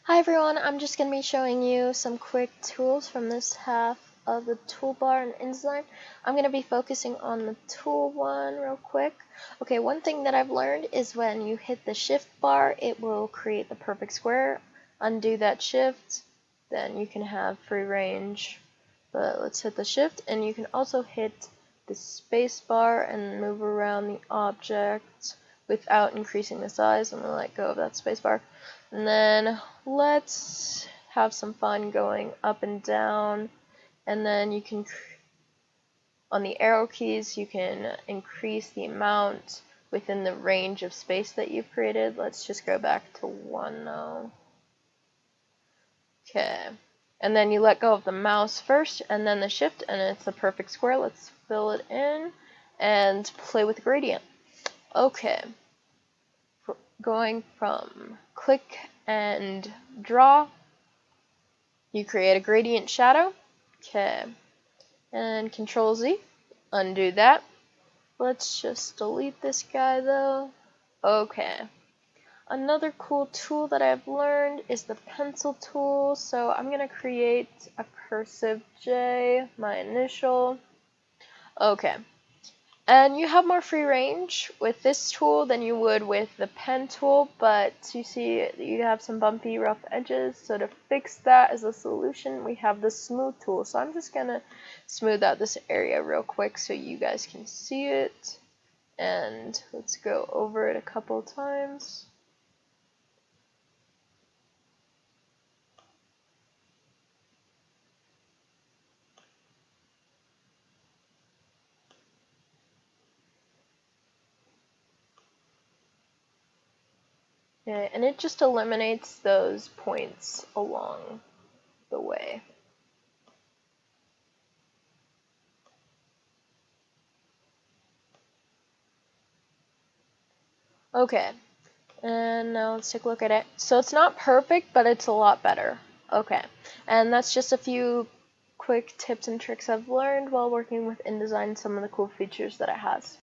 Hi everyone, I'm just going to be showing you some quick tools from this half of the toolbar in InDesign. I'm going to be focusing on the tool one real quick. Okay, one thing that I've learned is when you hit the shift bar, it will create the perfect square. Undo that shift, then you can have free range. But let's hit the shift, and you can also hit the space bar and move around the object without increasing the size. I'm going to let go of that space bar. And then let's have some fun going up and down. And then you can, on the arrow keys, you can increase the amount within the range of space that you've created. Let's just go back to 1 now. Okay. And then you let go of the mouse first and then the shift, and it's the perfect square. Let's fill it in and play with the gradient. Okay. Going from click and draw, you create a gradient shadow. Okay. And Control Z, undo that. Let's just delete this guy though. Okay. Another cool tool that I've learned is the pencil tool. So I'm going to create a cursive J, my initial. Okay. And you have more free range with this tool than you would with the pen tool, but you see you have some bumpy, rough edges. So to fix that as a solution, we have the smooth tool. So I'm just going to smooth out this area real quick so you guys can see it. And let's go over it a couple times. Okay, and it just eliminates those points along the way. Okay, and now let's take a look at it. So it's not perfect, but it's a lot better. Okay, and that's just a few quick tips and tricks I've learned while working with InDesign, some of the cool features that it has.